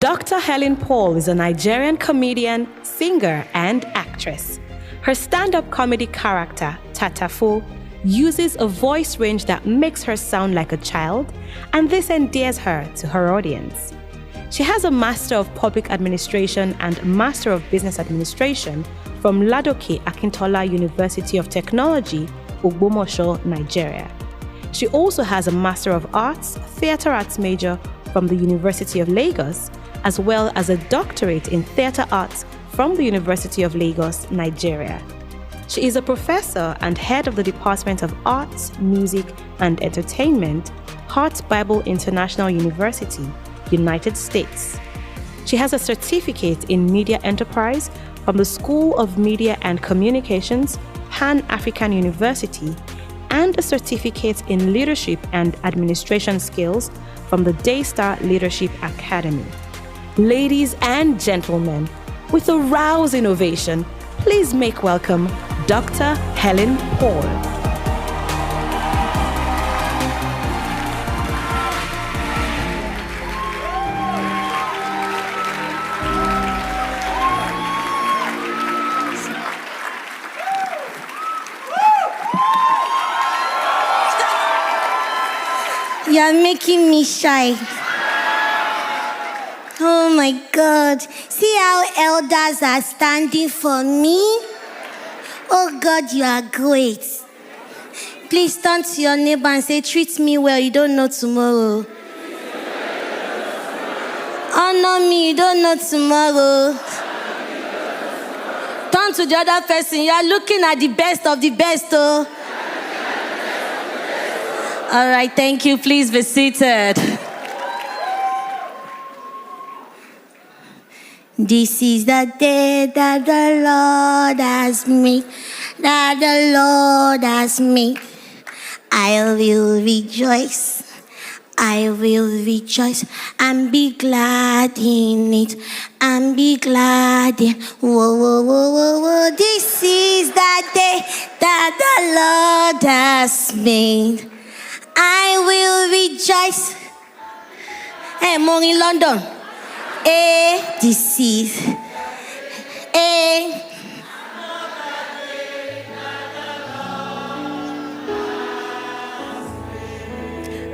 Dr Helin Paul is a Nigerian comedian, singer, and actress. Her stand-up comedy character, Tatafo, uses a voice range that makes her sound like a child, and this endears her to her audience. She has a Master of Public Administration and Master of Business Administration from Ladoke Akintola University of Technology, Ogbomoso, Nigeria. She also has a Master of Arts, Theatre Arts major from the University of Lagos, as well as a doctorate in Theatre Arts from the University of Lagos, Nigeria. She is a professor and head of the Department of Arts, Music, and Entertainment, Hart Bible International University, United States. She has a certificate in Media Enterprise from the School of Media and Communications, Pan-African University, and a certificate in Leadership and Administration Skills from the Daystar Leadership Academy. Ladies and gentlemen, with a rousing ovation, please make welcome Dr. Helin Paul. You're making me shy. Oh my God. See how elders are standing for me? Oh God, you are great. Please turn to your neighbor and say, treat me well, you don't know tomorrow. Honor me, you don't know tomorrow. Turn to the other person, you are looking at the best of the best, oh. All right, thank you. Please be seated. This is the day that the Lord has made, that the Lord has made. I will rejoice, I will rejoice and be glad in it, and be glad in. Whoa, whoa, whoa, whoa, whoa. This is the day that the Lord has made. I will rejoice. Hey, more in London. This is.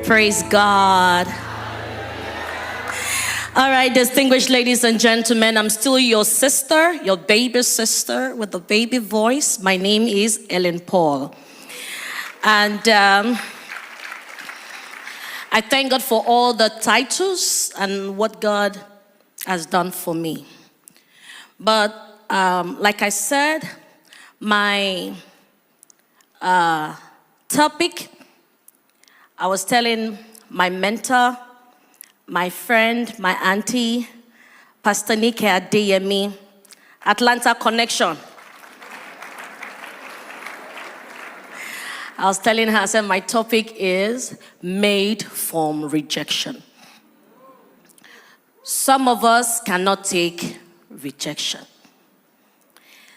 Praise God. All right, distinguished ladies and gentlemen, I'm still your sister, your baby sister with a baby voice. My name is Helin Paul. And I thank God for all the titles and what God has done for me. But like I said, my topic, I was telling my mentor, my friend, my auntie, Pastor Nike Adeyemi, Atlanta Connection. I was telling her, I said, my topic is made from rejection. Some of us cannot take rejection.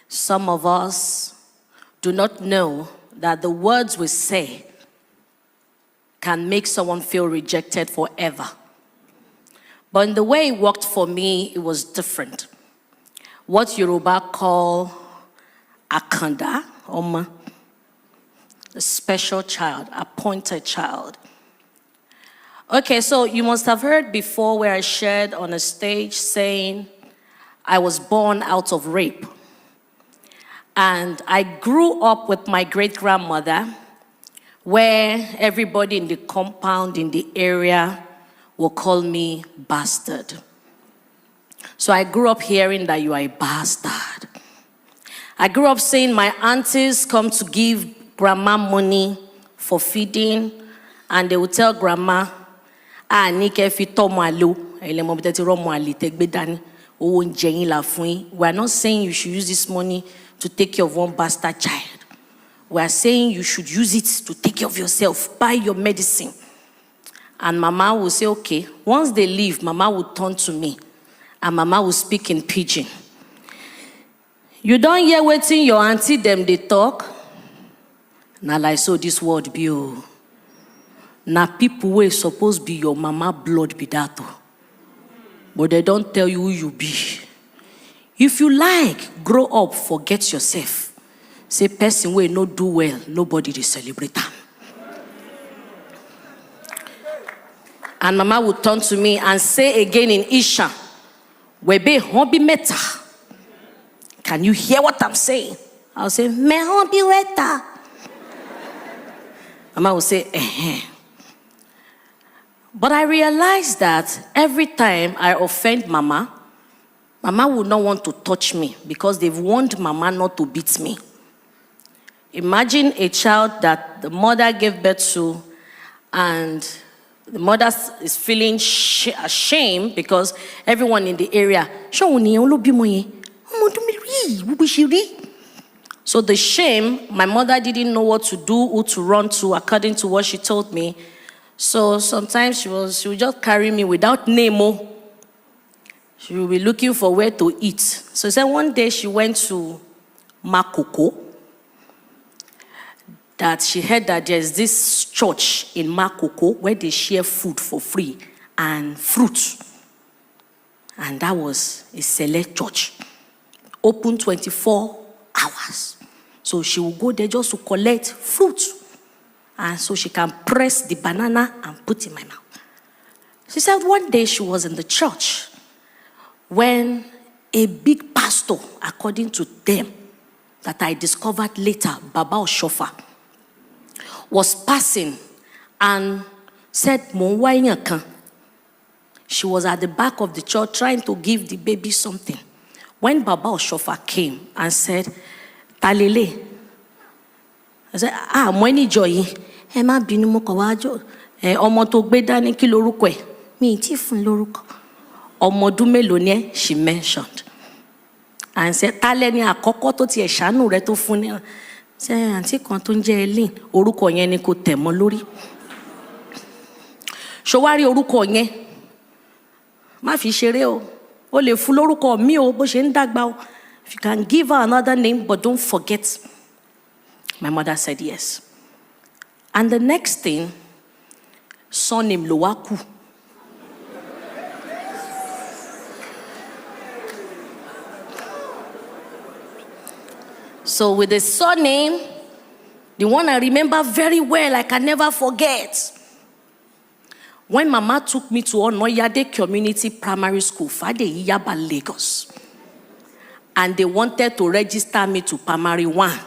Some of us do not know that the words we say can make someone feel rejected forever. But in the way it worked for me, it was different. What Yoruba call akanda, Oma, a special child, appointed child. Okay, so you must have heard before where I shared on a stage saying I was born out of rape. And I grew up with my great-grandmother where everybody in the compound, in the area, will call me bastard. So I grew up hearing that you are a bastard. I grew up seeing my aunties come to give grandma money for feeding, and they would tell grandma, Nike fi tomo alo, elemo biteti romo ali tegbe dani, owo nje yin la fun yin. We are not saying you should use this money to take care of one bastard child. We are saying you should use it to take care of yourself, buy your medicine. And Mama will say, okay. Once they leave, Mama will turn to me, and Mama will speak in pidgin. You don't hear wetin your auntie them they talk. Na like so this word be oh. Na people wey suppose be your mama blood be that oh. but they don't tell you who you be. If you like, grow up, forget yourself. Say person wey no do well, nobody dey celebrate am. And Mama would turn to me and say again in Isha, Webe hobi meta. Can you hear what I'm saying? I'll say, me hobi weta. Mama would say, eh. But I realized that every time I offend Mama, Mama would not want to touch me because they've warned Mama not to beat me. Imagine a child that the mother gave birth to and the mother is feeling ashamed because everyone in the area, so the shame, my mother didn't know what to do, who to run to, according to what she told me. So sometimes she would just carry me without name. She would be looking for where to eat. So then one day she went to Makoko. That she heard that there's this church in Makoko where they share food for free and fruit. And that was a select church. Open 24 hours. So she will go there just to collect fruit. And so she can press the banana and put in my mouth. She said one day she was in the church when a big pastor, according to them, that I discovered later, Baba Oshofa, was passing and said, she was at the back of the church trying to give the baby something. When Baba Oshofa came and said, Talele, I said, Mweni Joy, Emma Binumo Kawajo, Omoto Bedani Kilorukwe, me Tifun Loruko, Omodume Lone, she mentioned. And said, Taleni Akoko to Tia Shanu Reto Funi. Say, Auntie Kontunje Elin, Oruko yen ni ko temo lórí. Showari oruko yen. Ma fi ṣeré o. O lè fún lórúkọ mi o bó ṣe ń dàgbà o. If you can give her another name, but don't forget. My mother said yes. And the next thing, surname Lowaku. So with the surname, the one I remember very well, I can never forget. When Mama took me to Onoyade Community Primary School, Fade Iyaba, Lagos, and they wanted to register me to Primary 1.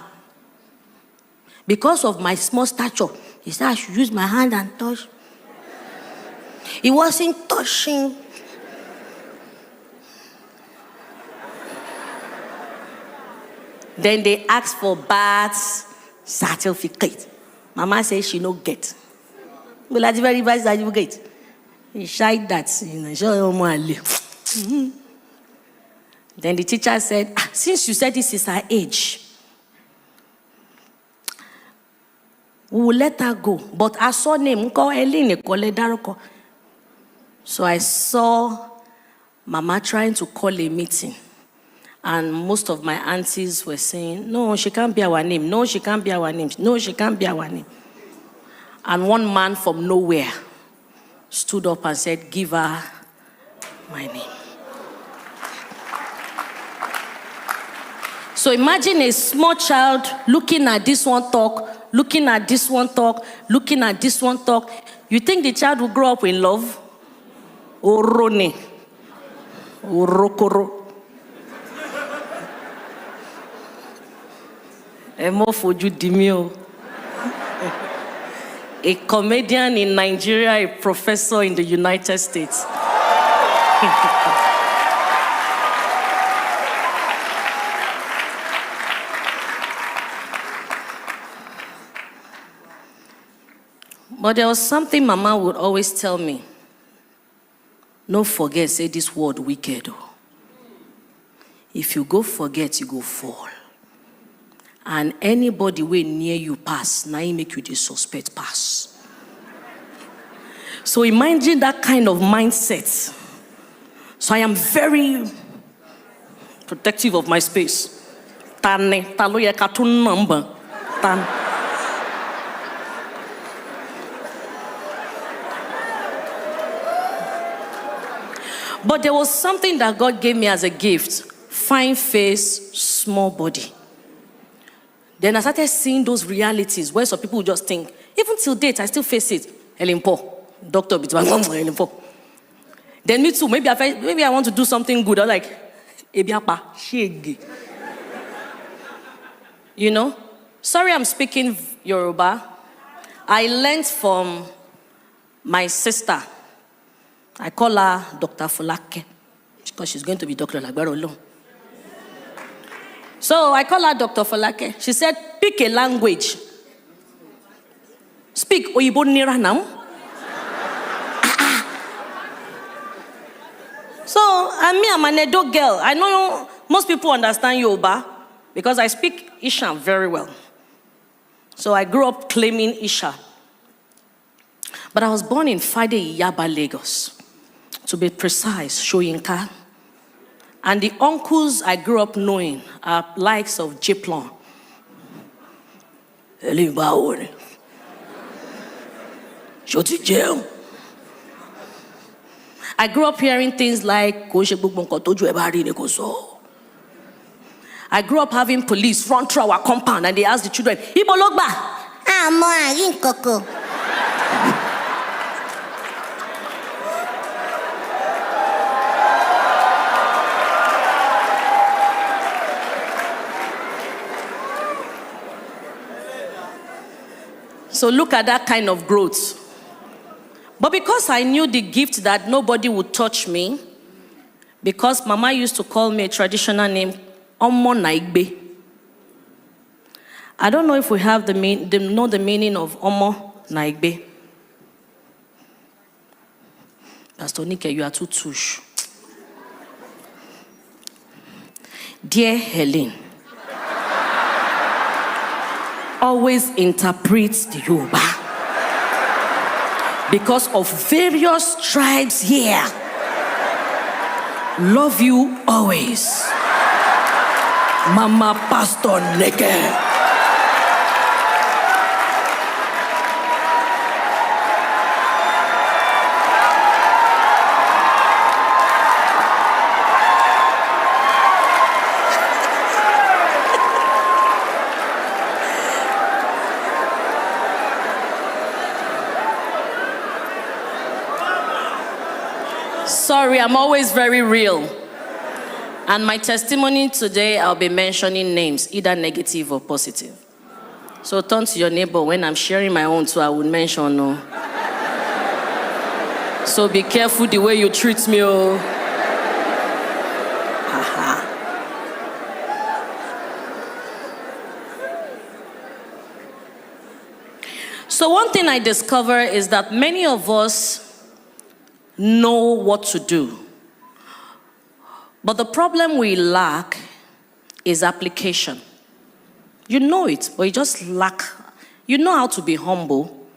Because of my small stature, he said I should use my hand and touch. He wasn't touching. Then they asked for birth certificate. Mama said she no get. Well, that's very bad certificate. He shied that, Then the teacher said, since you said this is her age, we will let her go. But I saw name, so I saw Mama trying to call a meeting. And most of my aunties were saying, no, she can't be our name. No, she can't be our name. No, she can't be our name. And one man from nowhere stood up and said, give her my name. So imagine a small child looking at this one talk, looking at this one talk, looking at this one talk. You think the child will grow up in love? Orone. Orokoro. A comedian in Nigeria, a professor in the United States. But there was something Mama would always tell me. No forget, say this word wicked. If you go forget, you go fall. And anybody way near you pass, now he make you the suspect pass. So imagine that kind of mindset. So I am very protective of my space. But there was something that God gave me as a gift. Fine face, small body. Then I started seeing those realities where some people just think, even till date, I still face it. Helin Paul, Dr. Helin Paul. Then me too, maybe I want to do something good. I'm like, Ebiapa, shege. You know? Sorry I'm speaking Yoruba. I learned from my sister. I call her Dr. Folake because she's going to be Dr. Lagbaro. So I call her Dr. Folake. She said, pick a language. Speak Oyibo Nira now. So, I'm an Edo girl. I know most people understand Yoruba because I speak Isha very well. So I grew up claiming Isha. But I was born in Fade Iyaba, Lagos. To be precise, Shoyinka. And the uncles I grew up knowing are likes of Jiplon. I grew up hearing things like, I grew up having police run through our compound and they asked the children, Ibo Logba? So look at that kind of growth. But because I knew the gift that nobody would touch me, because Mama used to call me a traditional name, Omo Naigbe. I don't know if we have know the meaning of Omo Naigbe. Pastor Nike, you are too touche. Dear Helin, always interprets the Yoruba because of various tribes here. Love you always. Mama Pastor Neke. Sorry, I'm always very real. And my testimony today, I'll be mentioning names, either negative or positive. So turn to your neighbor. When I'm sharing my own too, I would mention no. So be careful the way you treat me. Oh. So one thing I discover is that many of us know what to do. But the problem we lack is application. You know it, but you just lack. You know how to be humble,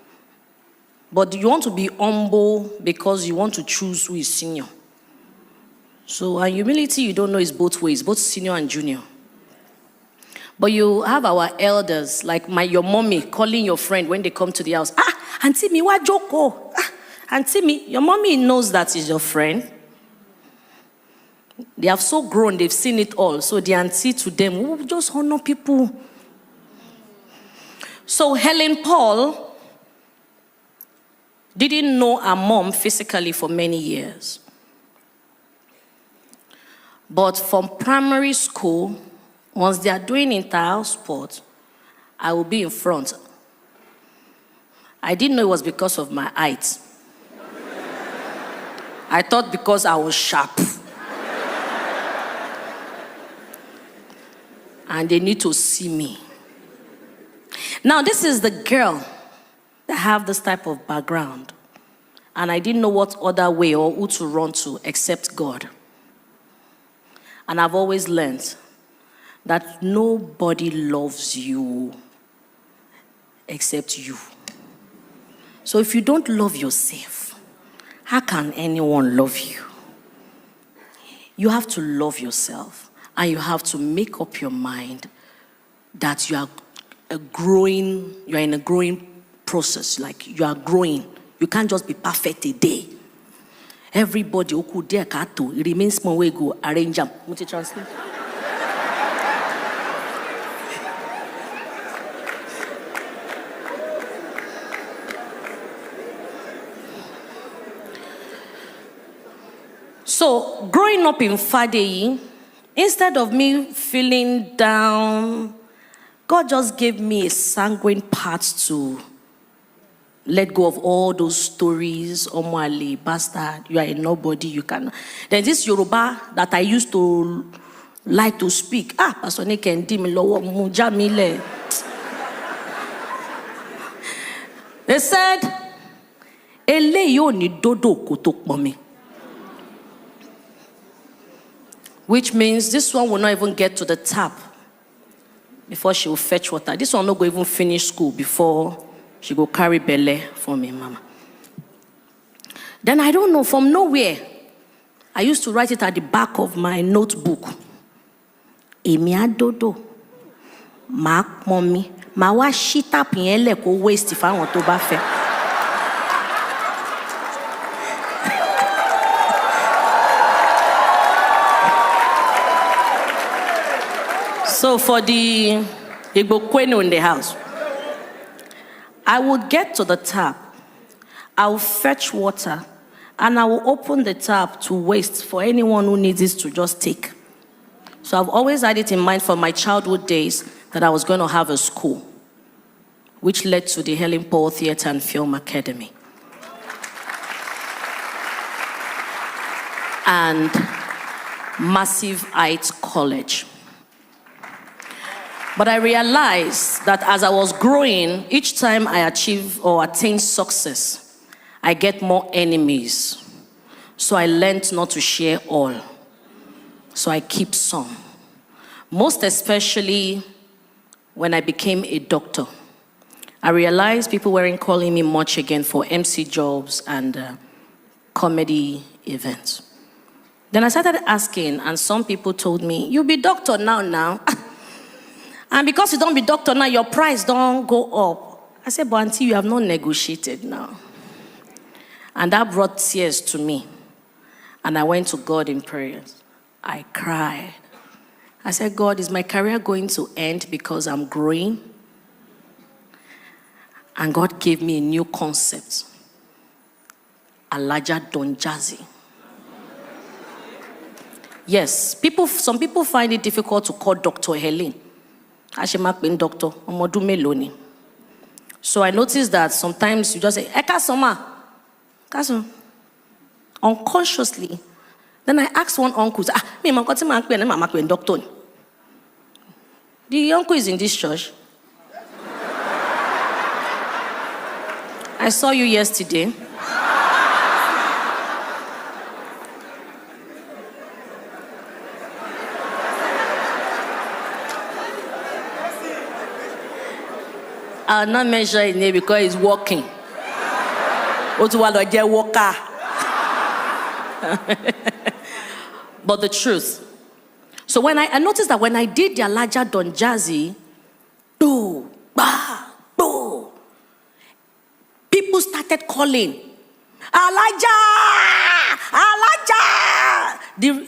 but you want to be humble because you want to choose who is senior. So our humility, you don't know, is both ways, both senior and junior. But you have our elders, like your mommy calling your friend when they come to the house. Auntie mi wa joko. Auntie mi, your mommy knows that is your friend. They have so grown, they've seen it all. So the auntie to them, we just honor people. So Helin Paul didn't know her mom physically for many years. But from primary school, once they are doing inter-house sport, I will be in front. I didn't know it was because of my height. I thought because I was sharp. And they need to see me. Now, this is the girl that have this type of background. And I didn't know what other way or who to run to except God. And I've always learned that nobody loves you except you. So if you don't love yourself, how can anyone love you? You have to love yourself. And you have to make up your mind that you are in a growing process. Like you are growing. You can't just be perfect a day. Everybody oku there kato. It remains small way go arrange them. Multi translate. So, growing up in Fadeyi, instead of me feeling down, God just gave me a sanguine part to let go of all those stories. Omwale, bastard, you are a nobody, you can. There's this Yoruba that I used to like to speak. Pastor Nike Ndimi Lowo Mujamile. They said, Eleyo ni dodo kotok mommy. Which means this one will not even get to the tap before she will fetch water. This one will not go even finish school before she go carry belle for me, mama. Then I don't know, from nowhere, I used to write it at the back of my notebook. Emi adodo, ma mommy, ma wa shita pinyele ko waste if I want to bafe. So for the Igbo Kwenu in the house, I would get to the tap, I will fetch water, and I will open the tap to waste for anyone who needs it to just take. So I've always had it in mind from my childhood days that I was going to have a school, which led to the Helin Paul Theatre and Film Academy. And Massive Heights College. But I realized that as I was growing, each time I achieve or attain success, I get more enemies. So I learned not to share all. So I keep some. Most especially when I became a doctor. I realized people weren't calling me much again for MC jobs and comedy events. Then I started asking, and some people told me, "You'll be doctor now." And because you don't be doctor now, your price don't go up. I said, but auntie, you have not negotiated now. And that brought tears to me. And I went to God in prayers. I cried. I said, God, is my career going to end because I'm growing? And God gave me a new concept. Alaja Donjazi. Yes, some people find it difficult to call Dr. Helin. Doctor, so I noticed that sometimes you just say, Eka Soma. Unconsciously. Then I asked one uncle, doctor. The uncle is in this church. I saw you yesterday. I'll not mention his name because he's walking. But the truth. So when I noticed that when I did the Alaja Donjazi, people started calling, Alaja! Alaja!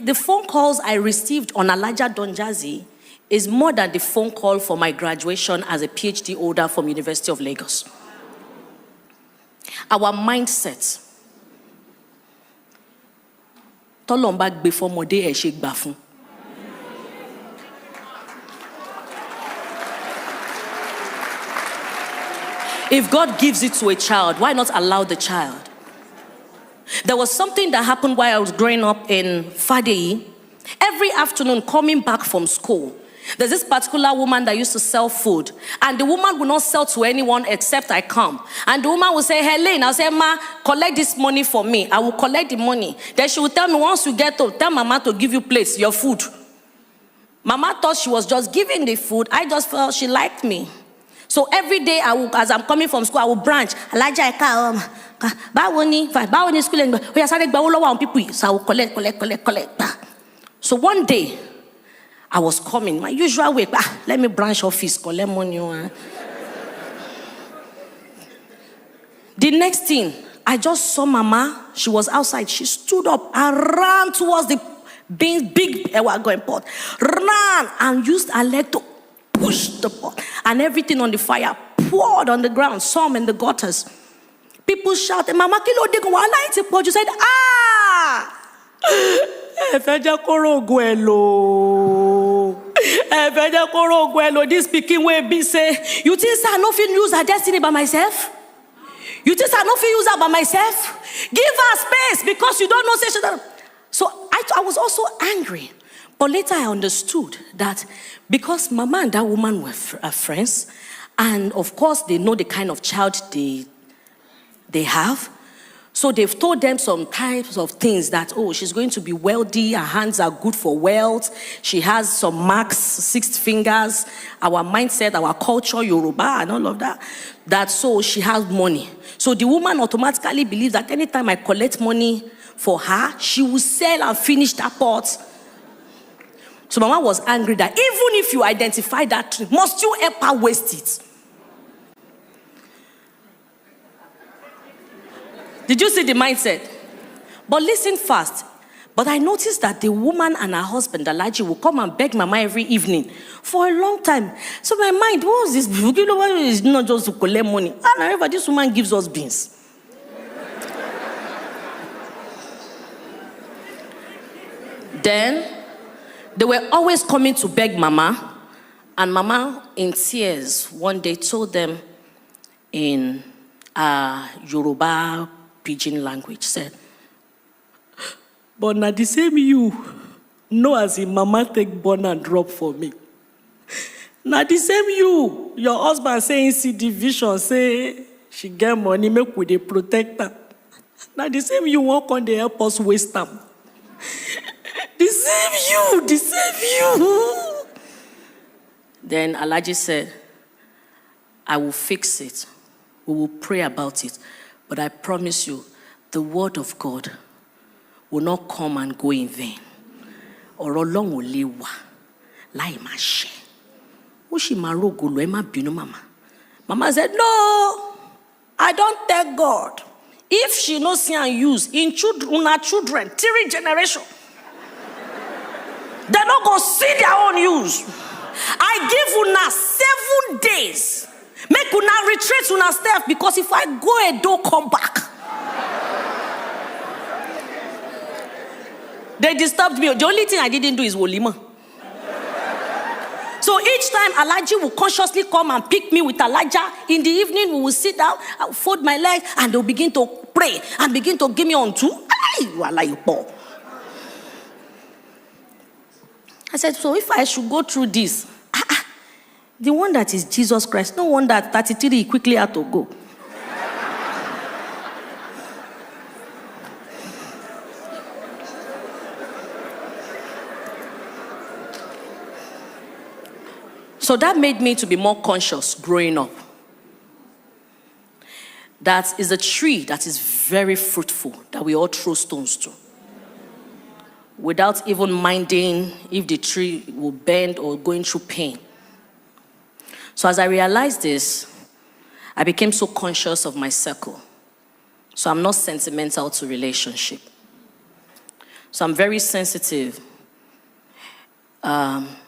The phone calls I received on Alaja Donjazi is more than the phone call for my graduation as a PhD holder from University of Lagos. Our mindset. Tolombag before mode e shake bafun. If God gives it to a child, why not allow the child? There was something that happened while I was growing up in Fadeyi. Every afternoon coming back from school, there's this particular woman that used to sell food, and the woman would not sell to anyone except I come. And the woman would say, Helene, I'll say, Ma, collect this money for me. I will collect the money. Then she would tell me, once you get home, tell Mama to give you plates, your food. Mama thought she was just giving the food. I just felt she liked me. So every day, as I'm coming from school, I will branch. So I will collect. So one day, I was coming, my usual way. Let me branch office, collect money. The next thing, I just saw Mama. She was outside. She stood up and ran towards the big going pot. Ran and used her leg to push the pot. And everything on the fire poured on the ground, some in the gutters. People shouted, Mama, kilo de go ala iti pot. You said, ah! This speaking way be say, you think I no fit use her destiny by myself? You think I no fit use her by myself? Give her space because you don't know say. So I was also angry. But later I understood that because Mama and that woman were friends, and of course they know the kind of child they have. So they've told them some types of things that, oh, she's going to be wealthy, her hands are good for wealth, she has some marks, 6 fingers, our mindset, our culture, Yoruba, and all of that. That so she has money. So the woman automatically believes that anytime I collect money for her, she will sell and finish that pot. So Mama was angry that even if you identify that tree, must you help her waste it? Did you see the mindset? But listen fast. But I noticed that the woman and her husband, Alaji, will come and beg Mama every evening for a long time. So my mind, what was this? You know what? It's not just to collect money. And however, this woman gives us beans. Then, they were always coming to beg Mama. And Mama, in tears, one day told them in Yoruba pidgin language, said, but now the same you know as in Mama take born and drop for me. Now the same you, your husband saying see division, say she get money, make with a protector. Now the same you won't come to help us waste time. The same you. Then Alaji said, I will fix it. We will pray about it. But I promise you, the word of God will not come and go in vain. Or long will lewa. Lai ma she. Ushi marogo lo ema binu Mama. Mama said, no, I don't tell God. If she no see and use in children, 3 generations, they not go see their own use. I give una 7 days. Make una retreat una step, because if I go and don't come back. They disturbed me. The only thing I didn't do is Wolima. So each time Alaji will consciously come and pick me with Elijah. In the evening, we will sit down, I will fold my leg, and they'll begin to pray and begin to give me on two. I said, so if I should go through this, the one that is Jesus Christ, no wonder at 33 he quickly had to go. So that made me to be more conscious growing up. That is a tree that is very fruitful that we all throw stones to, without even minding if the tree will bend or going through pain. So as I realized this, I became so conscious of my circle. So I'm not sentimental to relationship. So I'm very sensitive.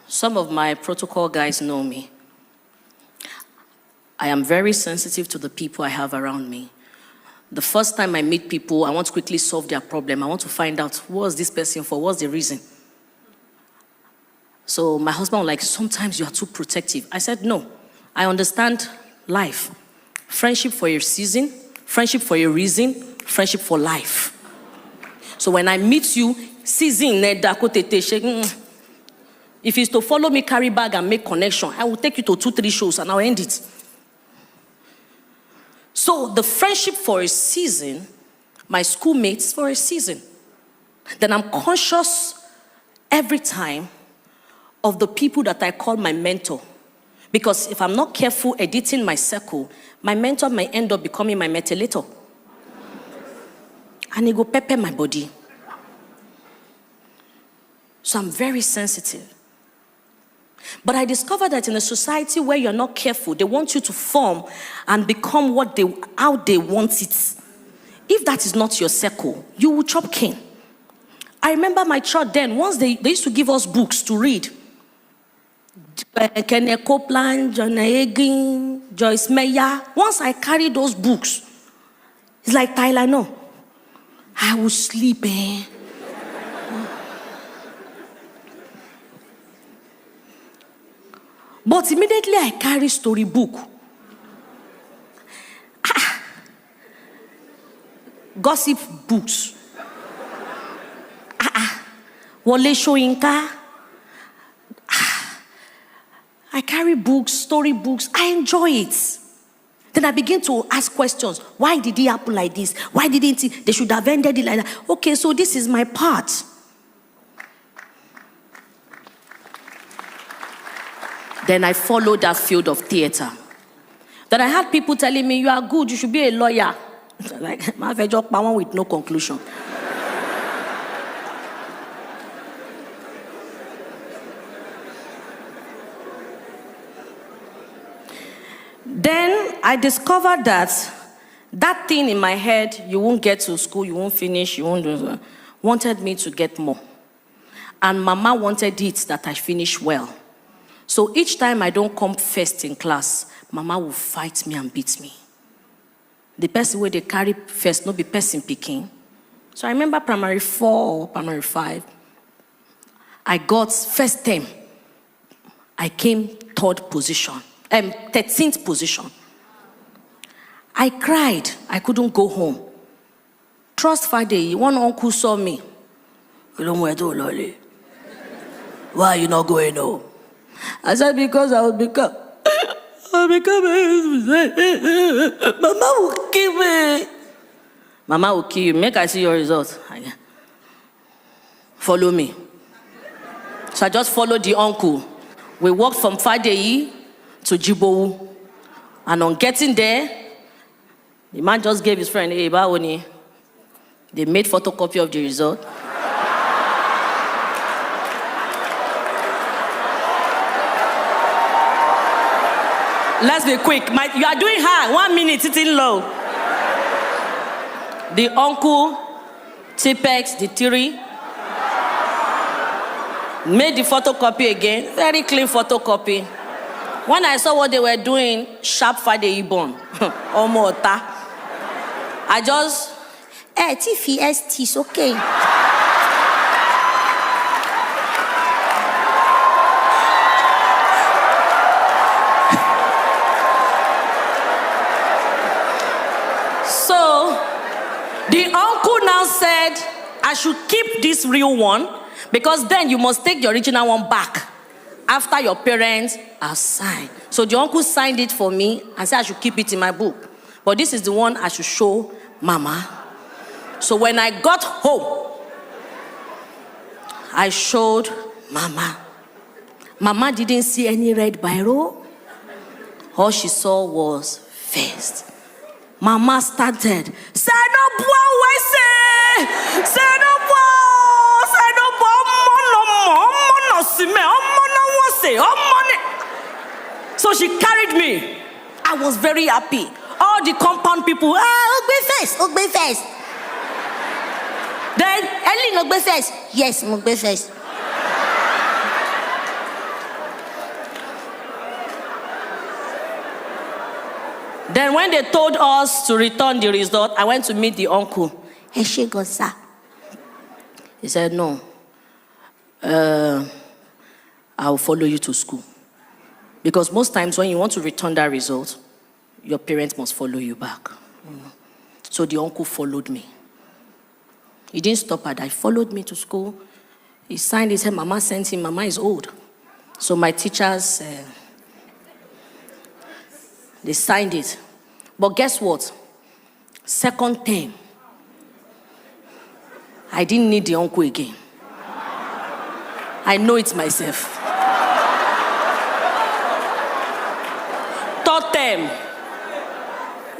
Some of my protocol guys know me. I am very sensitive to the people I have around me. The first time I meet people, I want to quickly solve their problem. I want to find out, what's this person for? What's the reason? So my husband was like, sometimes you are too protective. I said, no, I understand life. Friendship for a season, friendship for a reason, friendship for life. So when I meet you, season, if it's to follow me, carry bag and make connection, I will take you to 2-3 shows and I'll end it. So the friendship for a season, my schoolmates for a season. Then I'm conscious every time of the people that I call my mentor. Because if I'm not careful editing my circle, my mentor may end up becoming my metalator. And it go pepper my body. So I'm very sensitive. But I discovered that in a society where you're not careful, they want you to form and become how they want it. If that is not your circle, you will chop cane. I remember my church then, once they used to give us books to read. Kenneth Copeland, John Hagin, Joyce Meyer. Once I carried those books, it's like Tyler, no. I will sleep, But immediately I carry storybook. Gossip books. Wole Soyinka. I carry books, story books. I enjoy it. Then I begin to ask questions. Why did it happen like this? Why didn't it? They should have ended it like that. Okay, so this is my part. Then I followed that field of theater. Then I had people telling me, you are good, you should be a lawyer. Like, my job with no conclusion. Then I discovered that thing in my head, you won't get to school, you won't finish, you won't do that, wanted me to get more. And Mama wanted it that I finish well. So each time I don't come first in class, Mama will fight me and beat me. The person where they carry first, not be person picking. So I remember primary 4 or primary 5, I got first term. I came 13th position. I cried. I couldn't go home. Trust Friday, one uncle saw me. Why are you not going home? I said, because I'll become Mama will kill me. Mama will kill you. Make I see your results. Follow me. So I just followed the uncle. We walked from Fadeyi to Jibowu. And on getting there, the man just gave his friend, hey, Bawoni. They made photocopy of the result. Let's be quick. You are doing high. 1 minute, sitting low. The uncle, Tipex, the theory, made the photocopy again. Very clean photocopy. When I saw what they were doing, sharp Fadeyi born. Omota. I just, TFST is okay. So, the uncle now said, I should keep this real one because then you must take the original one back after your parents have signed. So the uncle signed it for me and said I should keep it in my book. But this is the one I should show Mama. So when I got home, I showed Mama. Mama didn't see any red biro. All she saw was first. Mama started. Say no boy, say no So she carried me. I was very happy. All the compound people, Ogbe face. Then Helin Ogbe face. Yes, Ogbe face. Then when they told us to return the result, I went to meet the uncle. He said, no, I'll follow you to school. Because most times when you want to return that result, your parents must follow you back. So the uncle followed me. He didn't stop at that. He followed me to school. He signed his head. Mama sent him. Mama is old. So my teachers, they signed it. But guess what? Second term, I didn't need the uncle again. I know it myself. Third term,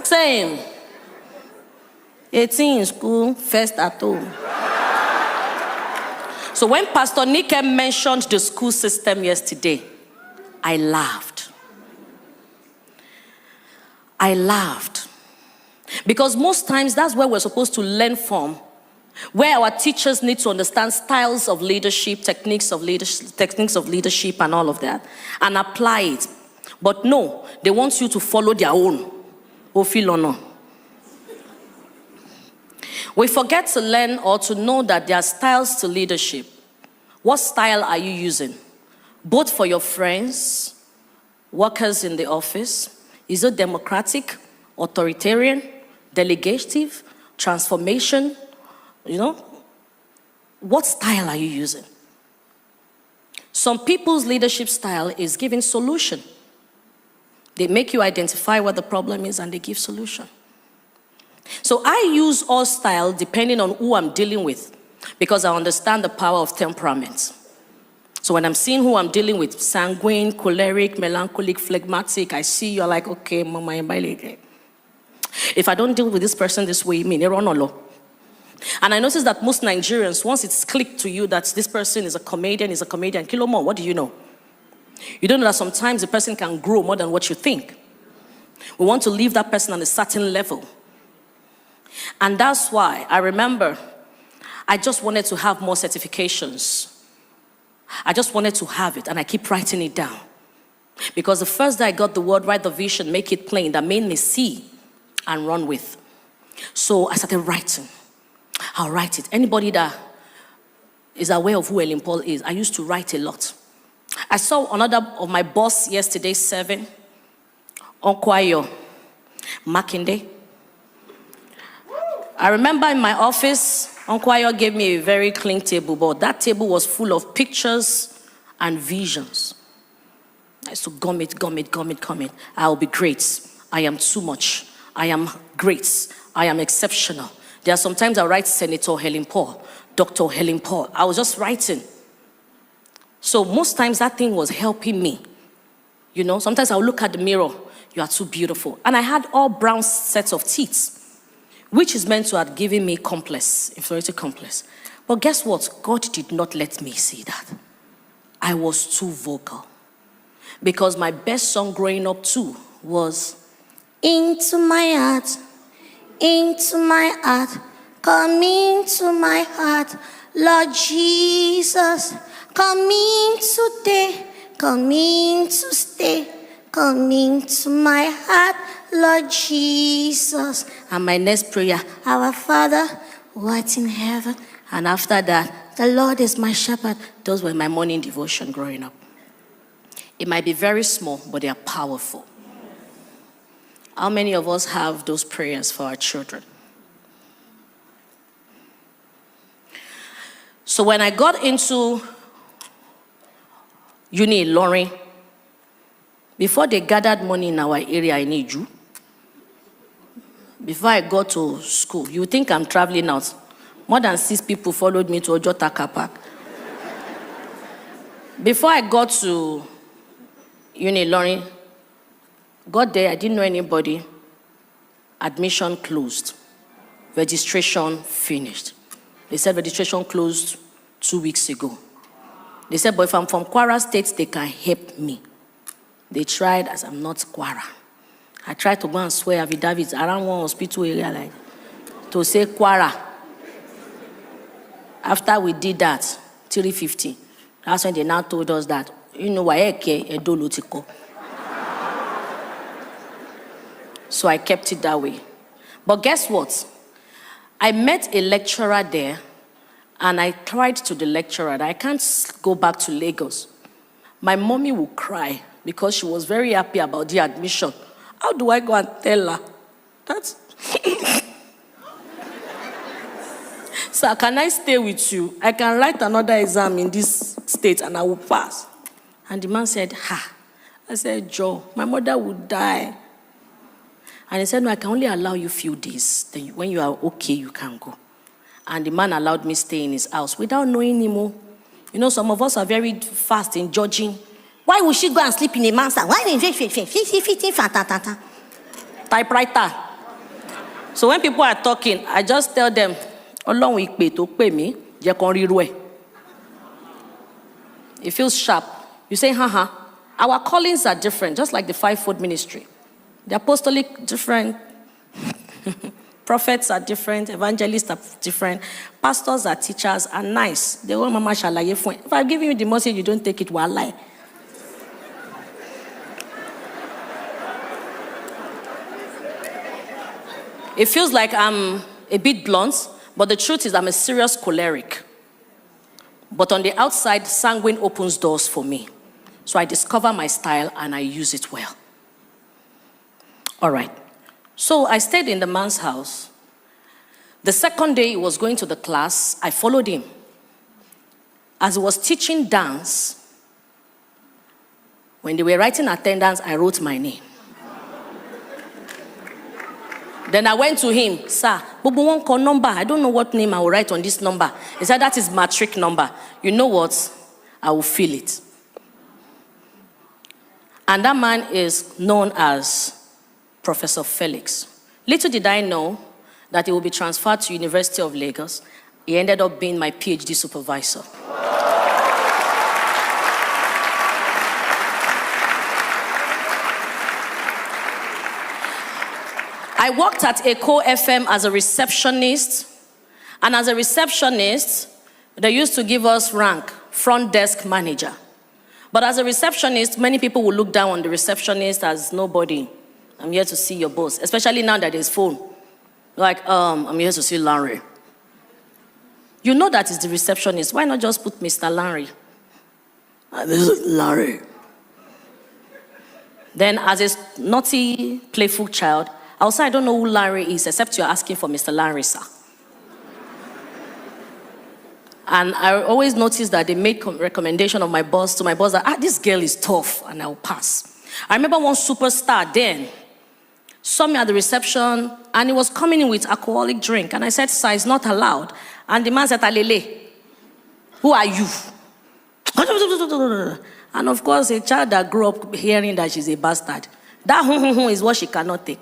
same. 18 in school, first at home. So when Pastor Nike mentioned the school system yesterday, I laughed. Because most times that's where we're supposed to learn from, where our teachers need to understand styles of leadership, techniques of leadership and all of that, and apply it. But no, they want you to follow their own. We forget to learn or to know that there are styles to leadership. What style are you using? Both for your friends, workers in the office. Is it democratic, authoritarian, delegative, transformation? What style are you using? Some people's leadership style is giving solution. They make you identify what the problem is and they give solution. So I use all style depending on who I'm dealing with, because I understand the power of temperament. So when I'm seeing who I'm dealing with, sanguine, choleric, melancholic, phlegmatic, I see you're like, okay, mama, if I don't deal with this person this way, and I notice that most Nigerians, once it's clicked to you that this person is a comedian, kilo more, what do you know? You don't know that sometimes a person can grow more than what you think. We want to leave that person on a certain level. And that's why I remember I just wanted to have more certifications. I just wanted to have it, and I keep writing it down. Because the first day I got the word, write the vision, make it plain, that made me see and run with. So I started writing. I'll write it. Anybody that is aware of who Helin Paul is, I used to write a lot. I saw another of my boss yesterday, 7, Onkwayo Makinde. I remember in my office, Onkwayo gave me a very clean table, but that table was full of pictures and visions. I used to gum it. I'll be great. I am too much. I am great. I am exceptional. There are sometimes I write Senator Helin Paul, Dr. Helin Paul. I was just writing. So most times that thing was helping me. Sometimes I'll look at the mirror. You are too beautiful. And I had all brown sets of teeth, which is meant to have given me complex, inferiority complex. But guess what? God did not let me see that. I was too vocal. Because my best song growing up too was, into my heart, come into my heart, Lord Jesus, come in today, come in to stay, come into my heart, Lord Jesus. And my next prayer, our Father, who art in heaven. And after that, the Lord is my shepherd. Those were my morning devotion growing up. It might be very small, but they are powerful. How many of us have those prayers for our children? So when I got into uni Ilorin, before they gathered money in our area in Iju, before I got to school, you think I'm traveling out. More than 6 people followed me to Ojota Car Park. Before I got to uni Ilorin, got there, I didn't know anybody. Admission closed. Registration finished. They said registration closed 2 weeks ago. They said, but if I'm from Kwara State, they can help me. They tried, as I'm not Kwara. I tried to go and swear affidavits around one hospital area to say Kwara. After we did that, 350, that's when they now told us that, So I kept it that way. But guess what? I met a lecturer there, and I cried to the lecturer that I can't go back to Lagos. My mommy would cry because she was very happy about the admission. How do I go and tell her? That's Sir, can I stay with you? I can write another exam in this state and I will pass. And the man said, I said, Joe, my mother would die. And he said, no, I can only allow you a few days. Then when you are okay, you can go. And the man allowed me stay in his house without knowing him. Some of us are very fast in judging. Why would she go and sleep in a man's house? Why typewriter? So when people are talking, I just tell them, it feels sharp. You say, Our callings are different, just like the fivefold ministry. The apostolic, different. Prophets are different, evangelists are different, pastors are teachers, are nice. They want mama shalaye fun. If I'm giving you the message, you don't take it, well, lie. It feels like I'm a bit blunt, but the truth is I'm a serious choleric. But on the outside, sanguine opens doors for me. So I discover my style and I use it well. All right. So I stayed in the man's house. The second day he was going to the class, I followed him. As he was teaching dance, when they were writing attendance, I wrote my name. Then I went to him, sir, Bobo won't call number. I don't know what name I will write on this number. He said, that is matric number. You know what? I will feel it. And that man is known as Professor Felix. Little did I know that he will be transferred to University of Lagos. He ended up being my PhD supervisor. I worked at Echo FM as a receptionist. And as a receptionist, they used to give us rank, front desk manager. But as a receptionist, many people will look down on the receptionist as nobody. I'm here to see your boss, especially now that there's phone. Like, I'm here to see Larry. You know that is the receptionist. Why not just put Mr. Larry? This is Larry. Then as a naughty, playful child, I'll say I don't know who Larry is, except you're asking for Mr. Larry, sir. And I always notice that they make recommendation of my boss to my boss that, this girl is tough, and I'll pass. I remember one superstar then saw me at the reception, and he was coming in with alcoholic drink. And I said, sir, it's not allowed. And the man said, Alele, who are you? And of course, a child that grew up hearing that she's a bastard, that is what she cannot take.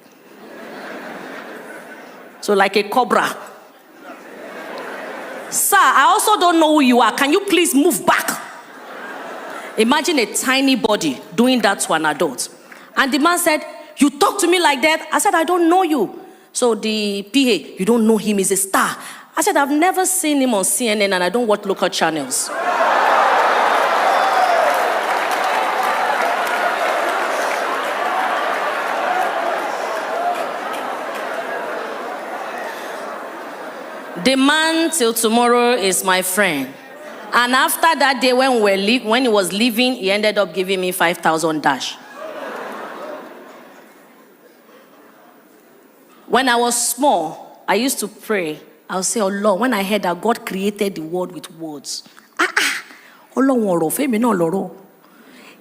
So like a cobra. Sir, I also don't know who you are. Can you please move back? Imagine a tiny body doing that to an adult. And the man said, you talk to me like that? I said, I don't know you. So the PA, you don't know him, he's a star. I said, I've never seen him on CNN and I don't watch local channels. The man till tomorrow is my friend. And after that day when he was leaving, he ended up giving me 5,000 dash. When I was small, I used to pray. I'll say, oh Lord, when I heard that God created the world with words.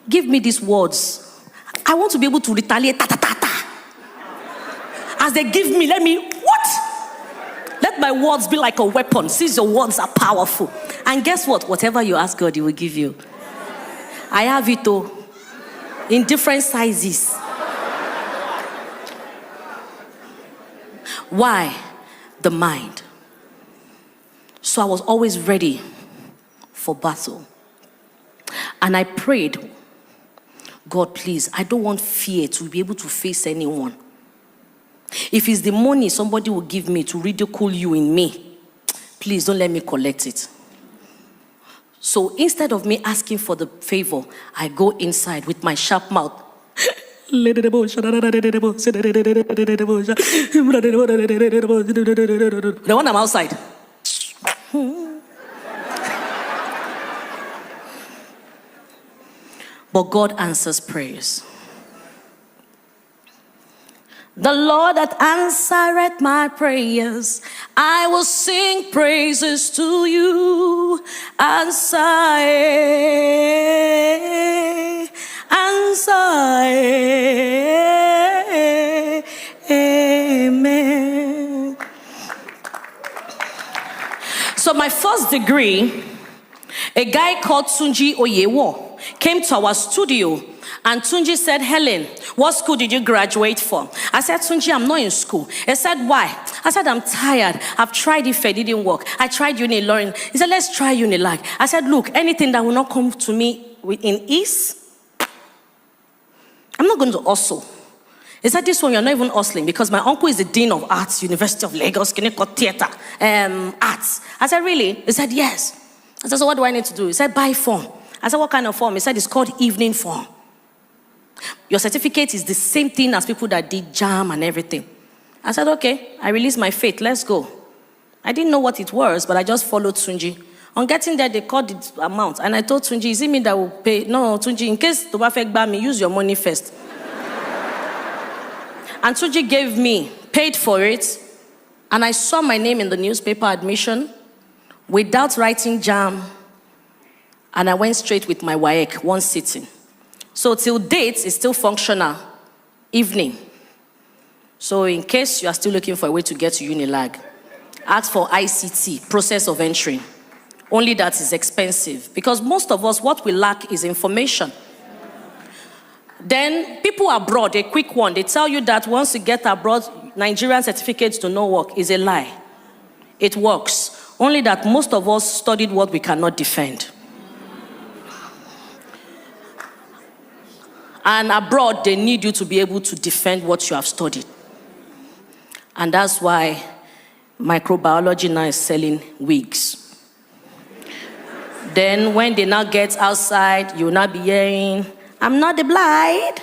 Give me these words. I want to be able to retaliate. As they give me, let my words be like a weapon, since your words are powerful. And guess what? Whatever you ask God, He will give you. I have it all in different sizes. Why? The mind. So I was always ready for battle. And I prayed, God, please, I don't want fear to be able to face anyone. If it's the money somebody will give me to ridicule you in me, please don't let me collect it. So instead of me asking for the favor, I go inside with my sharp mouth. The one I'm outside. But God answers prayers. The Lord that answereth my prayers, I will sing praises to you. Answer, amen. So my first degree, a guy called Tunji Oyewo came to our studio. And Tunji said, Helen, what school did you graduate from? I said, Tunji, I'm not in school. He said, why? I said, I'm tired. I've tried Ife, it didn't work. I tried Unilorin. He said, let's try Unilag. I said, look, anything that will not come to me in ease, I'm not going to hustle. He said, this one, you're not even hustling because my uncle is the Dean of Arts, University of Lagos, Kineko Theatre, Arts. I said, really? He said, yes. I said, so what do I need to do? He said, buy form. I said, what kind of form? He said, it's called evening form. Your certificate is the same thing as people that did JAM and everything. I said, okay, I released my faith, let's go. I didn't know what it was, but I just followed Tunji. On getting there, they called the amount. And I told Tunji, is it me that will pay? No, Tunji, in case to affect me, use your money first. And Tunji gave me, paid for it, and I saw my name in the newspaper admission without writing JAM, and I went straight with my WAEC, one sitting. So till date, it's still functional, evening. So in case you are still looking for a way to get to Unilag, ask for ICT, process of entry. Only that is expensive, because most of us, what we lack is information. Then people abroad, a quick one, they tell you that once you get abroad, Nigerian certificates do not work. Is a lie. It works. Only that most of us studied what we cannot defend. And abroad, they need you to be able to defend what you have studied. And that's why microbiology now is selling wigs. Then when they now get outside, you will not be hearing, I'm not the blind.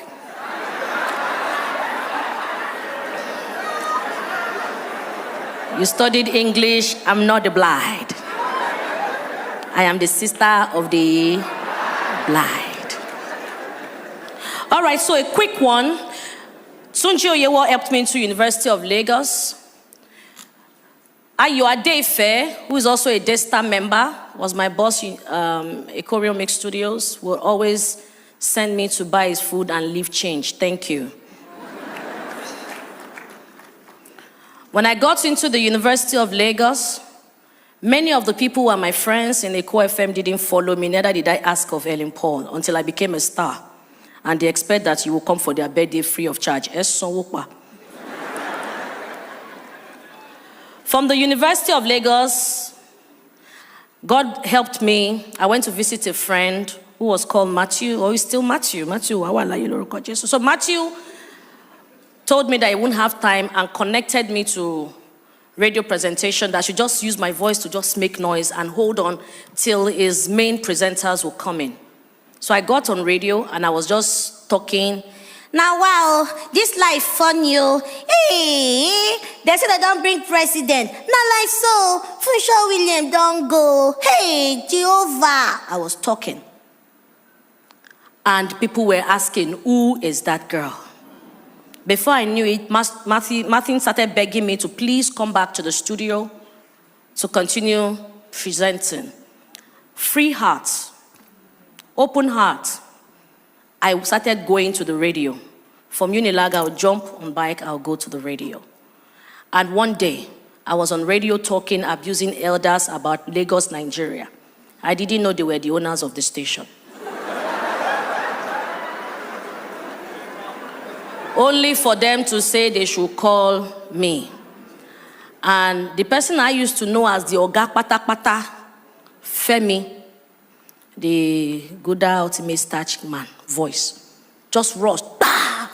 You studied English, I'm not the blind. I am the sister of the blind. All right, so a quick one. Tunji Oyewo helped me into University of Lagos. Ayo Adefe, who is also a Daystar member, was my boss in Ecoreal Mix Studios, will always send me to buy his food and leave change. Thank you. When I got into the University of Lagos, many of the people who are my friends in Eco FM didn't follow me, neither did I ask of Helin Paul until I became a star. And they expect that you will come for their birthday free of charge. From the University of Lagos, God helped me. I went to visit a friend who was called Matthew, or he's still Matthew. So Matthew told me that he wouldn't have time and connected me to radio presentation, that I should just use my voice to just make noise and hold on till his main presenters will come in. So I got on radio and I was just talking. Now, wow, this life funny, oh. Hey, they said I don't bring president. Not like so. Funshaw William don't go. Hey, Jehovah. I was talking. And people were asking, who is that girl? Before I knew it, Martin started begging me to please come back to the studio to continue presenting. Free heart, open heart. I started going to the radio. From Unilag, I'll jump on bike, I'll go to the radio. And one day, I was on radio talking, abusing elders about Lagos, Nigeria. I didn't know they were the owners of the station. Only for them to say they should call me. And the person I used to know as the Oga Pata Pata, Femi, the Gouda ultimate starch man, voice, just rushed. Bah!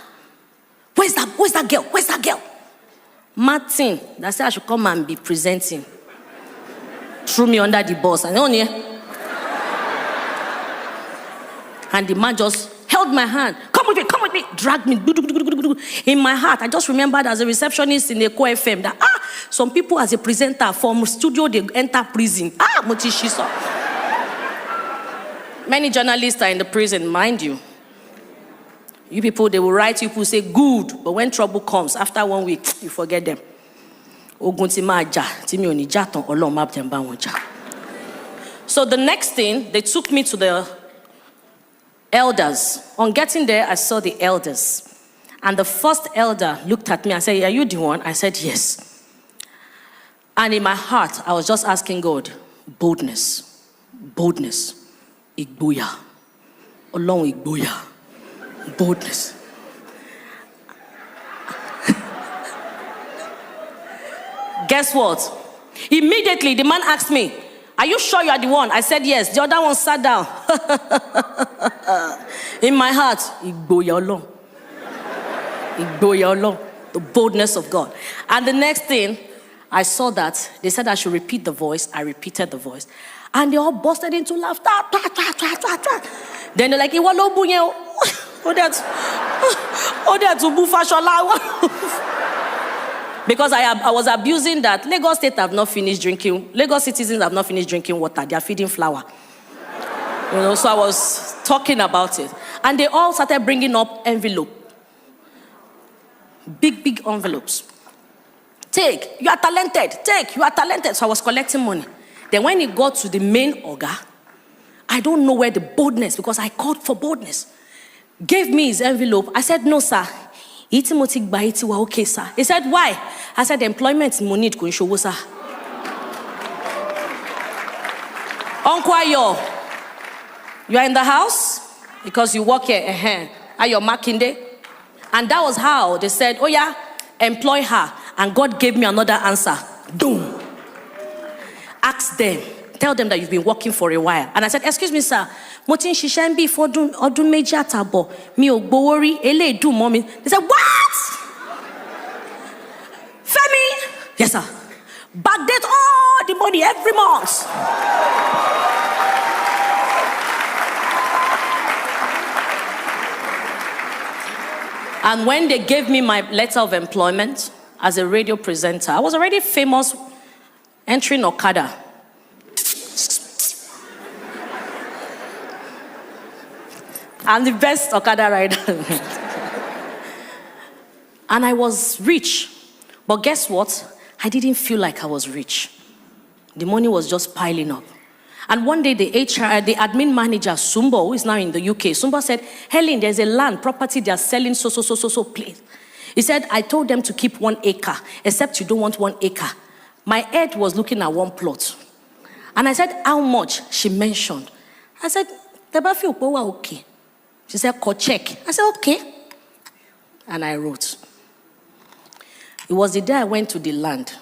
Where's that girl? Where's that girl? Martin, that said I should come and be presenting. Threw me under the bus. And the man just held my hand. Come with me, dragged me. In my heart, I just remembered as a receptionist in Eco FM that, some people as a presenter from studio, they enter prison. Motishiso. Many journalists are in the prison, mind you. You people, they will write you, people say good, but when trouble comes, after 1 week, you forget them. So the next thing, they took me to the elders. On getting there, I saw the elders. And the first elder looked at me and said, are you the one? I said, yes. And in my heart, I was just asking God, boldness, igboya, Olorun igboya, boldness. Guess what? Immediately, the man asked me, are you sure you are the one? I said, yes. The other one sat down. In my heart, igboya Olorun. The boldness of God. And the next thing, I saw that they said I should repeat the voice. I repeated the voice. And they all busted into laughter. Then they're like, because I was abusing that. Lagos State have not finished drinking. Lagos citizens have not finished drinking water. They are feeding flour. So I was talking about it. And they all started bringing up envelope. Big envelopes. Take, you are talented. Take, you are talented. So I was collecting money. Then when it got to the main orga, I don't know where the boldness, because I called for boldness, gave me his envelope. I said, no, sir. Okay, sir. He said, why? I said, employment money it show, sir. Uncle Ayo, you are in the house because you work here. Are you marking day? And that was how they said, oh yeah, employ her. And God gave me another answer. Boom. Ask them. Tell them that you've been working for a while. And I said, excuse me, sir. Motin Shishambi for Odun Major Tabo. Mi Ogbowori, Ele do mommy. They said, what? Femi? Yes, sir. Backdate all the money every month. And when they gave me my letter of employment as a radio presenter, I was already famous entering Okada. I'm the best Okada rider. And I was rich. But guess what? I didn't feel like I was rich. The money was just piling up. And one day the admin manager, Sumbo, who is now in the UK, Sumbo said, Helen, there's a land, property they are selling, so, please. He said, I told them to keep 1 acre, except you don't want 1 acre. My head was looking at one plot. And I said, how much? She mentioned. I said, Tebafi Upowa, okay. She said, check. I said, okay. And I wrote. It was the day I went to the land.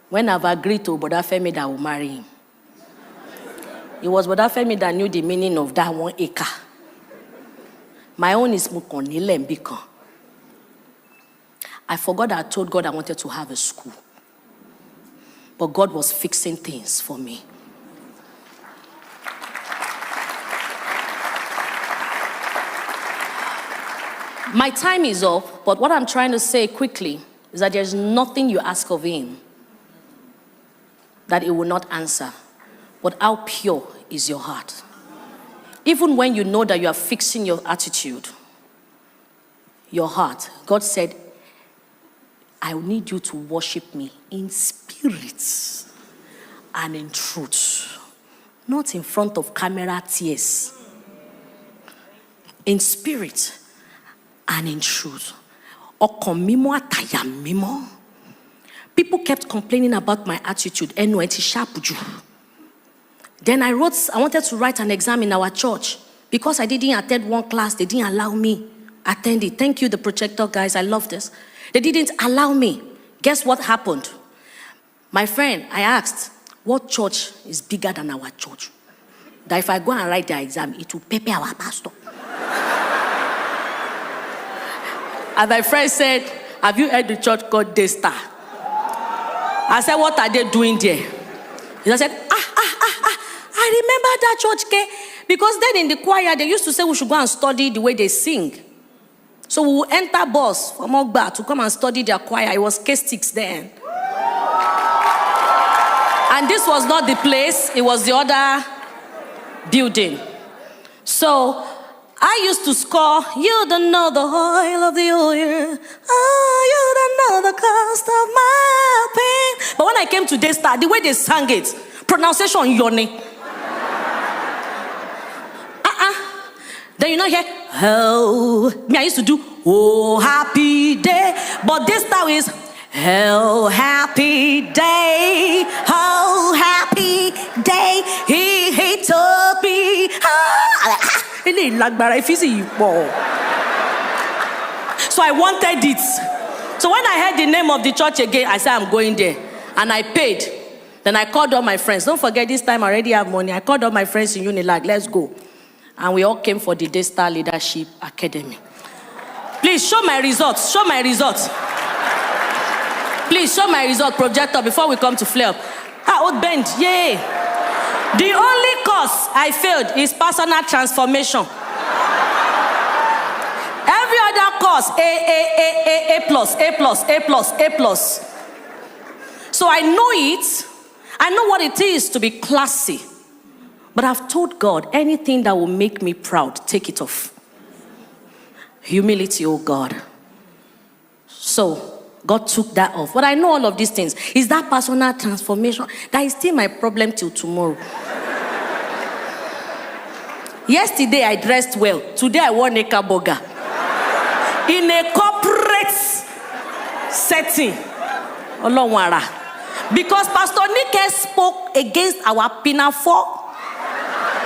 When I've agreed to Boda Femi that I will marry him. It was Boda Femi that knew the meaning of that 1 acre. My own is Mukonile Mbiko. I forgot that I told God I wanted to have a school. But God was fixing things for me. My time is up, but what I'm trying to say quickly is that there's nothing you ask of him that it will not answer. But how pure is your heart? Even when you know that you are fixing your attitude, your heart, God said, I need you to worship me in spirit and in truth. Not in front of camera tears. In spirit and in truth. People kept complaining about my attitude. Then I wanted to write an exam in our church. Because I didn't attend one class, they didn't allow me attend it. Thank you, the projector guys, I love this. They didn't allow me. Guess what happened? My friend, I asked, what church is bigger than our church? That if I go and write the exam, it will pepper our pastor. And my friend said, have you heard the church called Daystar? I said, what are they doing there? He said, I remember that church, because then in the choir, they used to say we should go and study the way they sing. So we will enter bus from Ogba to come and study their choir. It was K6 then. And this was not the place, it was the other building. So I used to score, you don't know the oil of the oil. Oh, you don't know the cost of my pain. But when I came to Daystar, the way they sang it, pronunciation yoni. Then you know here, oh, me I used to do, oh, happy day. But this time is, oh, happy day, oh, happy day, he told me, So I wanted it. So when I heard the name of the church again, I said, I'm going there. And I paid. Then I called all my friends. Don't forget, this time I already have money. I called all my friends in Unilag, let's go. And we all came for the Daystar Leadership Academy. Please show my results. Show my results. Please show my result, projector, before we come to flare up. Old bend, yay. The only course I failed is personal transformation. Every other course, A plus, A plus, A plus, A plus. So I know it. I know what it is to be classy. But I've told God, anything that will make me proud, take it off. Humility, oh God. So God took that off. But I know all of these things. Is that personal transformation? That is still my problem till tomorrow. Yesterday I dressed well. Today I wore a burger. In a corporate setting. Because Pastor Nike spoke against our pinafore.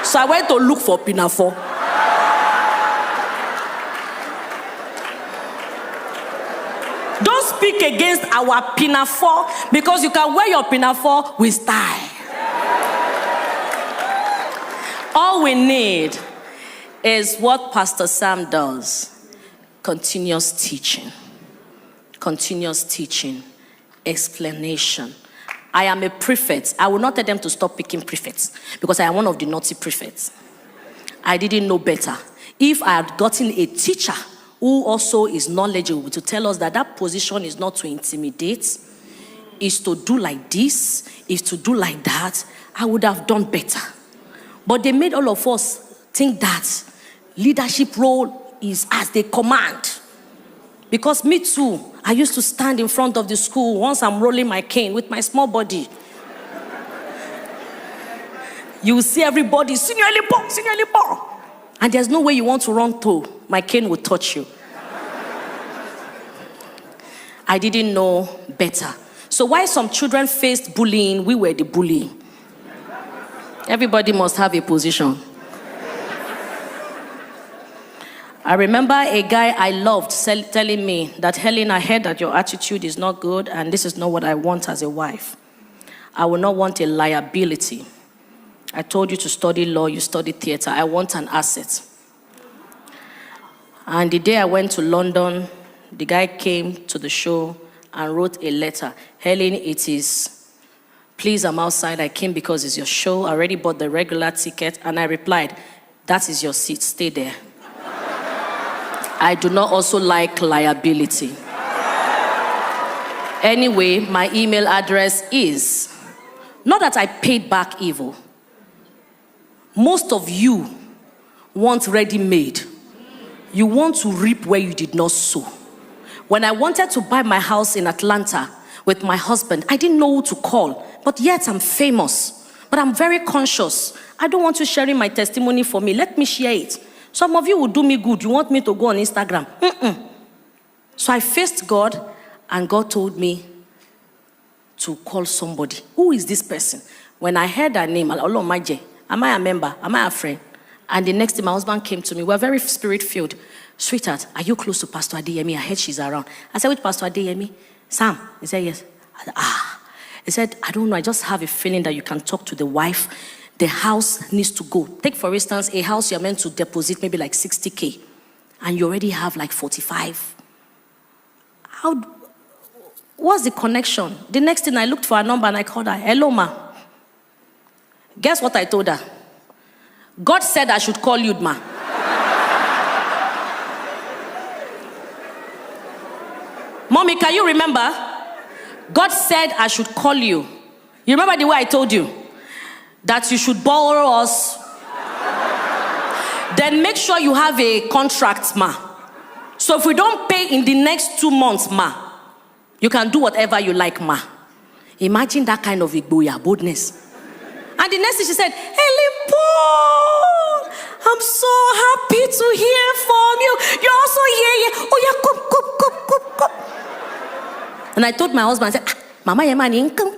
So I went to look for pinafore. Don't speak against our pinafore, because you can wear your pinafore with style. All we need is what Pastor Sam does. Continuous teaching. Continuous teaching. Explanation. I am a prefect. I will not tell them to stop picking prefects, because I am one of the naughty prefects. I didn't know better. If I had gotten a teacher who also is knowledgeable to tell us that that position is not to intimidate, is to do like this, is to do like that, I would have done better. But they made all of us think that leadership role is as they command. Because me too, I used to stand in front of the school once I'm rolling my cane with my small body. You will see everybody, Senior Paul, Senior Paul. And there's no way you want to run through. My cane will touch you. I didn't know better. So while some children faced bullying, we were the bully. Everybody must have a position. I remember a guy I loved telling me that, Helen, I heard that your attitude is not good and this is not what I want as a wife. I will not want a liability. I told you to study law, you study theater. I want an asset. And the day I went to London, the guy came to the show and wrote a letter. Helen, it is, please, I'm outside. I came because it's your show. I already bought the regular ticket. And I replied, that is your seat. Stay there. I do not also like liability. Anyway, my email address is, not that I paid back evil. Most of you want ready-made. You want to reap where you did not sow. When I wanted to buy my house in Atlanta with my husband, I didn't know who to call, but yet I'm famous. But I'm very conscious. I don't want you sharing my testimony for me. Let me share it. Some of you will do me good. You want me to go on Instagram. So I faced God, and God told me to call somebody. Who is this person? When I heard her name, Allah Maje, am I a member? Am I a friend? And the next day, my husband came to me. We're very spirit-filled. Sweetheart, are you close to Pastor Adeyemi? I heard she's around. I said, which Pastor Adeyemi? Sam. He said, yes. I said, He said, I don't know. I just have a feeling that you can talk to the wife. The house needs to go. Take, for instance, a house you're meant to deposit maybe like 60K. And you already have like 45. What's the connection? The next thing, I looked for a number and I called her. Hello, ma. Guess what I told her? God said I should call you, ma. Mommy, can you remember? God said I should call you. You remember the way I told you? That you should borrow us. Then make sure you have a contract, ma. So if we don't pay in the next 2 months, ma, you can do whatever you like, ma. Imagine that kind of igboya, boldness. And the next thing she said, Helin Paul, I'm so happy to hear from you. You're also here. Oh yeah, come. And I told my husband, I said, Mama, your money, come.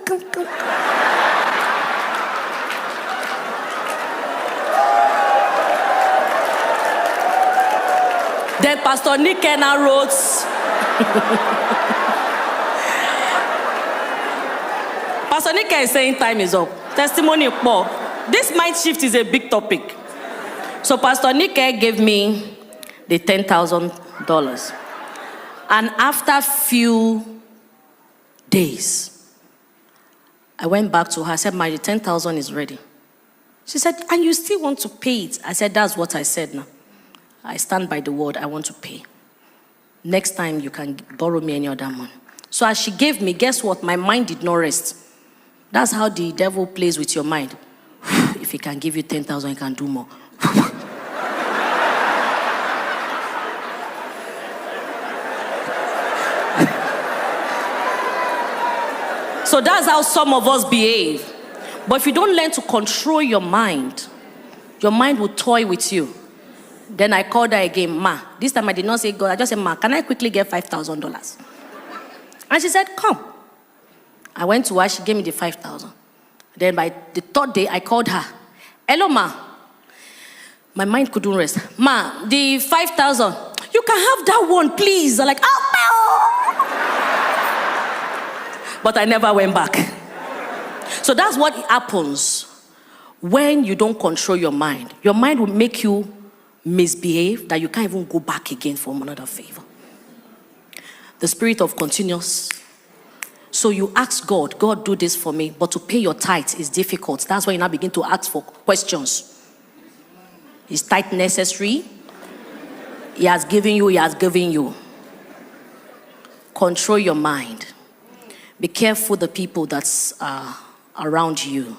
Then Pastor Nick Kenna wrote, Pastor Nick is saying time is up. Testimony Paul. This mind shift is a big topic. So Pastor Nick gave me the $10,000. And after few days, I went back to her. I said, "My 10,000 is ready." She said, "And you still want to pay it?" I said, "That's what I said now. I stand by the word. I want to pay. Next time you can borrow me any other money." So as she gave me, guess what? My mind did not rest. That's how the devil plays with your mind. If he can give you 10,000, he can do more. So that's how some of us behave. But if you don't learn to control your mind will toy with you. Then I called her again. "Ma," this time I did not say God. I just said, "Ma, can I quickly get $5,000? And she said, "Come." I went to her. She gave me the 5,000. Then by the third day, I called her. "Hello, Ma." My mind couldn't rest. "Ma, the 5,000. You can have that one, please." I'm like, "Oh, no." But I never went back. So that's what happens when you don't control your mind. Your mind will make you misbehave that you can't even go back again for another favor. The spirit of continuous. So you ask God, "God, do this for me," but to pay your tithe is difficult. That's why you now begin to ask for questions. Is tithe necessary? He has given you, he has given you. Control your mind. Be careful the people that's around you.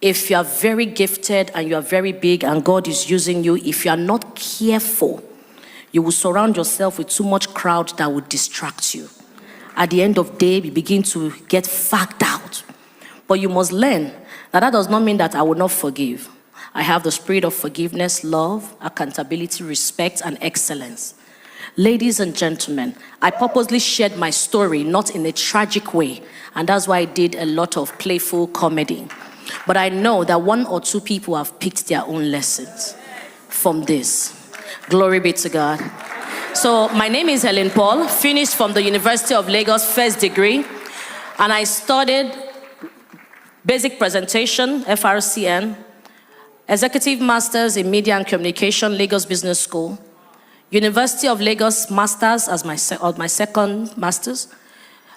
If you are very gifted and you are very big and God is using you, if you are not careful, you will surround yourself with too much crowd that will distract you. At the end of the day, you begin to get fagged out. But you must learn that does not mean that I will not forgive. I have the spirit of forgiveness, love, accountability, respect, and excellence. Ladies and gentlemen, I purposely shared my story, not in a tragic way, and that's why I did a lot of playful comedy. But I know that one or two people have picked their own lessons from this. Glory be to God. So my name is Helin Paul, finished from the University of Lagos, first degree, and I studied basic presentation, FRCN, executive masters in media and communication, Lagos Business School, University of Lagos masters as my second masters,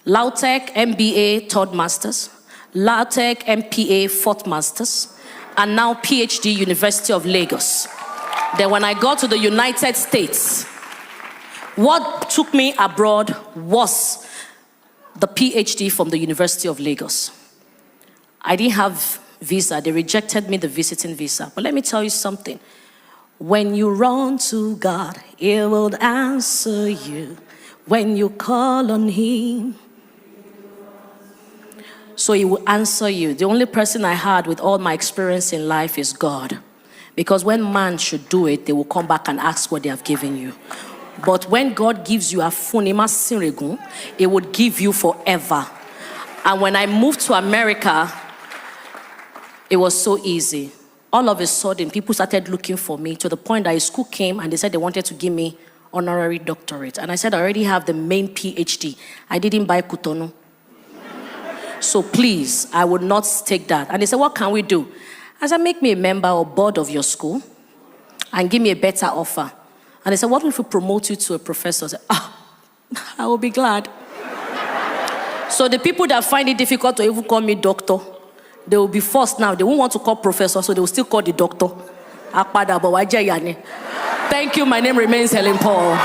LAUTECH MBA third masters, LAUTECH MPA fourth masters, and now PhD University of Lagos. Then when I got to the United States, what took me abroad was the PhD from the University of Lagos. I didn't have visa. They rejected me the visiting visa. But let me tell you something. When you run to God, He will answer you. When you call on Him, so He will answer you. The only person I had with all my experience in life is God. Because when man should do it, they will come back and ask what they have given you. But when God gives you a funima sirigun, it would give you forever. And when I moved to America, it was so easy. All of a sudden, people started looking for me to the point that a school came and they said they wanted to give me honorary doctorate. And I said, I already have the main PhD. I didn't buy Cotonou. So please, I would not take that. And they said, what can we do? I said, make me a member or board of your school and give me a better offer. And they said, what if we promote you to a professor? I said, I will be glad. So the people that find it difficult to even call me doctor, they will be forced now. They won't want to call professor, so they will still call the doctor. Thank you. My name remains Helin Paul.